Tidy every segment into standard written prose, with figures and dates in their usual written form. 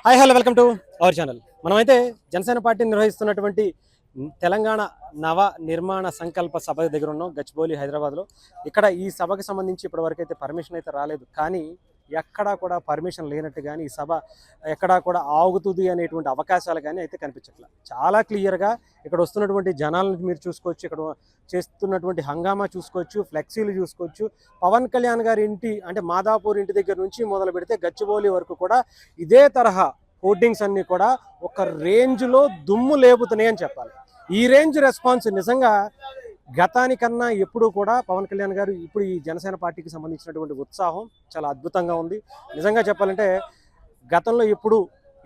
Hi hello welcome to our channel. మనమైతే Janasena party నిర్వహిస్తున్నటువంటి తెలంగాణ నవ నిర్మాణ సంకల్ప సభ దగ్గర ఉన్నాం, గచ్చిబౌలి హైదరాబాద్లో. ఇక్కడ ఈ సభకి సంబంధించి ఇప్పటివరకు అయితే పర్మిషన్ అయితే రాలేదు, కానీ ఎక్కడా కూడా పర్మిషన్ లేనట్టు కానీ ఈ సభ ఎక్కడా కూడా ఆగుతుంది అనేటువంటి అవకాశాలు కానీ అయితే కనిపించట్లేదు. చాలా క్లియర్గా ఇక్కడ వస్తున్నటువంటి జనాలను మీరు చూసుకోవచ్చు, ఇక్కడ చేస్తున్నటువంటి హంగామా చూసుకోవచ్చు, ఫ్లెక్సీలు చూసుకోవచ్చు. పవన్ కళ్యాణ్ గారి ఇంటి అంటే మాదాపూర్ ఇంటి దగ్గర నుంచి మొదలు పెడితే గచ్చిబౌలి వరకు కూడా ఇదే తరహా హోర్డింగ్స్ అన్నీ కూడా ఒక రేంజ్లో దుమ్ము లేపుతున్నాయి అని చెప్పాలి. ఈ రేంజ్ రెస్పాన్స్ నిజంగా గతానికన్నా ఎప్పుడు కూడా పవన్ కళ్యాణ్ గారు ఇప్పుడు ఈ జనసేన పార్టీకి సంబంధించినటువంటి ఉత్సాహం చాలా అద్భుతంగా ఉంది. నిజంగా చెప్పాలంటే గతంలో ఎప్పుడు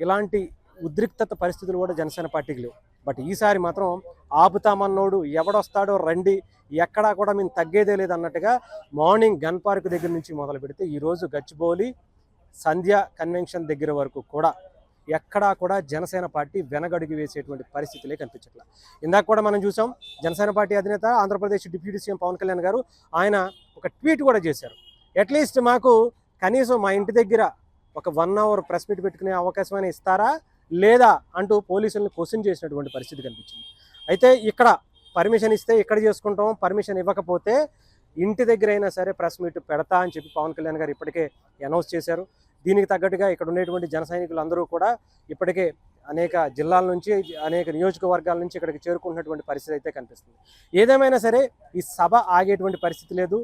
ఇలాంటి ఉద్రిక్తత పరిస్థితులు కూడా జనసేన పార్టీకి లేవు. బట్ ఈసారి మాత్రం ఆపుతామన్నోడు ఎవడొస్తాడో రండి, ఎక్కడా కూడా మేము తగ్గేదే లేదు అన్నట్టుగా మార్నింగ్ గన్ పార్క్ దగ్గర నుంచి మొదలు పెడితే ఈరోజు గచ్చిబౌలి సంధ్య కన్వెన్షన్ దగ్గర వరకు కూడా ఎక్కడా కూడా జనసేన పార్టీ వెనగడుగు వేసేటువంటి పరిస్థితులే కనిపించట్లేదు. ఇందాక కూడా మనం చూసాం, జనసేన పార్టీ అధినేత ఆంధ్రప్రదేశ్ డిప్యూటీ సీఎం పవన్ కళ్యాణ్ గారు ఆయన ఒక ట్వీట్ కూడా చేశారు. అట్లీస్ట్ మాకు కనీసం మా ఇంటి దగ్గర ఒక 1 అవర్ ప్రెస్ మీట్ పెట్టుకునే అవకాశమైనా ఇస్తారా లేదా అంటూ పోలీసులను క్వశ్చన్ చేసినటువంటి పరిస్థితి కనిపించింది. అయితే ఇక్కడ పర్మిషన్ ఇస్తే ఇక్కడ చేసుకుంటాం, పర్మిషన్ ఇవ్వకపోతే ఇంటి దగ్గర అయినా సరే ప్రెస్ మీట్ పెడతా అని చెప్పి పవన్ కళ్యాణ్ గారు ఇప్పటికే అనౌన్స్ చేశారు. దీనికి తగ్గట్టుగా ఇక్కడ ఉండేటువంటి జన సైనికులందరూ కూడా ఇప్పటికే అనేక జిల్లాల నుంచి అనేక నియోజకవర్గాల నుంచి ఇక్కడికి చేరుకుంటున్నటువంటి పరిస్థితి అయితే కనిపిస్తుంది. ఏదేమైనా సరే ఈ సభ ఆగేటువంటి పరిస్థితి లేదు.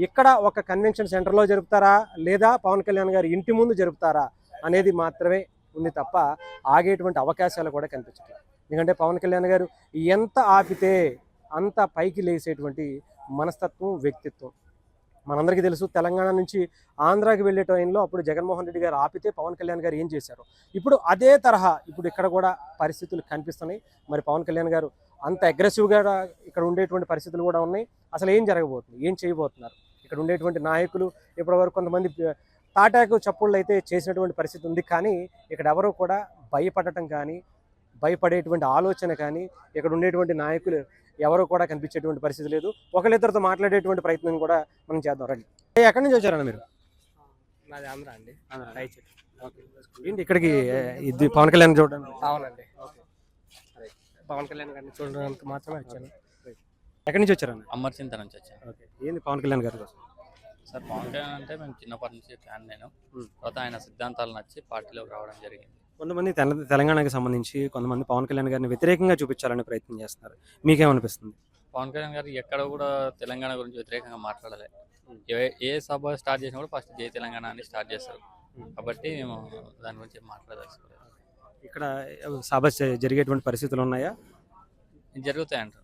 ఇక్కడ ఒక కన్వెన్షన్ సెంటర్లో జరుపుతారా లేదా పవన్ కళ్యాణ్ గారు ఇంటి ముందు జరుపుతారా అనేది మాత్రమే ఉంది తప్ప ఆగేటువంటి అవకాశాలు కూడా కనిపించట్లేదు. ఎందుకంటే పవన్ కళ్యాణ్ గారు ఎంత ఆపితే అంత పైకి లేసేటువంటి మనస్తత్వం, వ్యక్తిత్వం మనందరికీ తెలుసు. తెలంగాణ నుంచి ఆంధ్రాకి వెళ్ళే టైంలో అప్పుడు జగన్మోహన్ రెడ్డి గారు ఆపితే పవన్ కళ్యాణ్ గారు ఏం చేశారు, ఇప్పుడు అదే తరహా ఇప్పుడు ఇక్కడ కూడా పరిస్థితులు కనిపిస్తున్నాయి. మరి పవన్ కళ్యాణ్ గారు అంత అగ్రెసివ్గా ఇక్కడ ఉండేటువంటి పరిస్థితులు కూడా ఉన్నాయి. అసలు ఏం జరగబోతుంది, ఏం చేయబోతున్నారు, ఇక్కడ ఉండేటువంటి నాయకులు ఇప్పటివరకు కొంతమంది తాటాకు చప్పుళ్ళు అయితే చేసినటువంటి పరిస్థితి ఉంది. కానీ ఇక్కడ ఎవరూ కూడా భయపడటం కానీ భయపడేటువంటి ఆలోచన కానీ ఇక్కడ ఉండేటువంటి నాయకులు ఎవరు కూడా కనిపించేటువంటి పరిస్థితి లేదు. ఒకళ్ళిద్దరితో మాట్లాడేటువంటి ప్రయత్నం కూడా మనం చేద్దాం. రండి. ఎక్కడి నుంచి వచ్చారన్న మీరు? నాది ఆంధ్ర అండి. ఏంటి ఇక్కడికి ఇది పవన్ కళ్యాణ్ చూడండి? అవునండి, పవన్ కళ్యాణ్ గారిని చూడడానికి మాత్రమే వచ్చాను. ఎక్కడి నుంచి వచ్చారన్న? అమర్చింత నుంచి వచ్చాను. ఏంది పవన్ కళ్యాణ్ గారి కోసం? సార్, పవన్ కళ్యాణ్ అంటే మేము చిన్నప్పటి నుంచి ఫ్యాన్. నేను తర్వాత ఆయన సిద్ధాంతాలు నచ్చి పార్టీలోకి రావడం జరిగింది. కొంతమంది తెలంగాణకి సంబంధించి కొంతమంది పవన్ కళ్యాణ్ గారిని వ్యతిరేకంగా చూపించాలని ప్రయత్నం చేస్తున్నారు, మీకేమనిపిస్తుంది? పవన్ కళ్యాణ్ గారు ఎక్కడ కూడా తెలంగాణ గురించి వ్యతిరేకంగా మాట్లాడలే. ఏ సభ స్టార్ట్ చేసినా కూడా ఫస్ట్ జై తెలంగాణ అని స్టార్ట్ చేస్తారు. కాబట్టి మేము దాని గురించి మాట్లాడదలుచుకోలేదు. ఇక్కడ సభ జరిగేటువంటి పరిస్థితులు ఉన్నాయా? జరుగుతాయి అంటారు.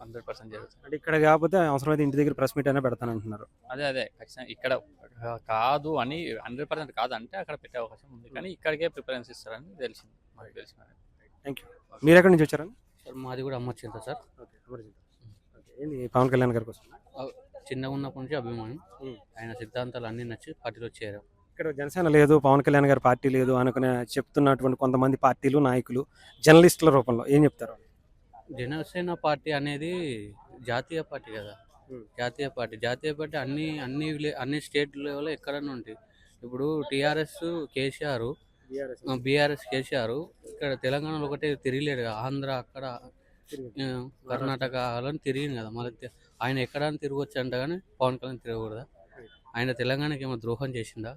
100% జరుగుతాయి. అంటే ఇక్కడ కాకపోతే అవసరమైతే ఇంటి దగ్గర ప్రెస్ మీట్ అయినా పెడతానంటున్నారు. అదే ఖచ్చితంగా ఇక్కడ కాదు అని 100% కాదంటే అక్కడ పెట్టే అవకాశం ఉంది, కానీ ఇక్కడికే ప్రిఫరెన్స్ ఇస్తారని తెలిసింది, మాకు తెలిసిన. Thank you. మీరు ఎక్కడి నుంచి వచ్చారని? సార్, మాది కూడా అమర్చింత సార్. ఏంటి పవన్ కళ్యాణ్ గారి కోసం? చిన్నగా ఉన్నప్పటి నుంచి అభిమానం, ఆయన సిద్ధాంతాలు అన్నీ నచ్చి పార్టీలో చేరాం. ఇక్కడ జనసేన లేదు, పవన్ కళ్యాణ్ గారి పార్టీ లేదు అనుకునే చెప్తున్నటువంటి కొంతమంది పార్టీలు, నాయకులు, జర్నలిస్టుల రూపంలో ఏం చెప్తారు? జనసేన పార్టీ అనేది జాతీయ పార్టీ కదా. జాతీయ పార్టీ అన్ని స్టేట్ లెవెల్లో ఎక్కడన్నా ఉంటాయి. ఇప్పుడు టీఆర్ఎస్ కేసీఆర్, బీఆర్ఎస్ కేసీఆర్ ఇక్కడ తెలంగాణలో ఒకటే తిరగలేడు కదా. ఆంధ్ర అక్కడ కర్ణాటక అలా తిరిగింది కదా. మళ్ళీ ఆయన ఎక్కడైనా తిరగొచ్చు అంట, కానీ పవన్ కళ్యాణ్ తిరగకూడదా? ఆయన తెలంగాణకి ఏమో ద్రోహం చేసిందా?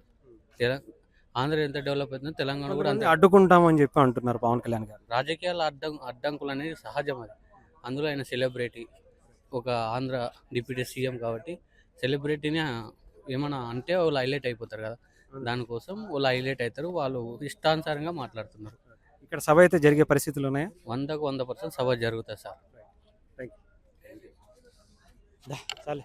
ఆంధ్ర ఎంత డెవలప్ అవుతుందో తెలంగాణ కూడా అంతే అడ్డుకుంటామని చెప్పి అంటున్నారు పవన్ కళ్యాణ్ గారు. రాజకీయాల అడ్డంకులు అనేది సహజం. అది అందులో ఆయన సెలబ్రిటీ, ఒక ఆంధ్ర డిప్యూటీ సీఎం కాబట్టి సెలబ్రిటీని ఏమన్నా అంటే వాళ్ళు హైలైట్ అయిపోతారు కదా. దానికోసం వాళ్ళు హైలైట్ అవుతారు, వాళ్ళు ఇష్టానుసారంగా మాట్లాడుతున్నారు. ఇక్కడ సభ అయితే జరిగే పరిస్థితులు ఉన్నాయా? 100% సభ జరుగుతుంది సార్. చాలే.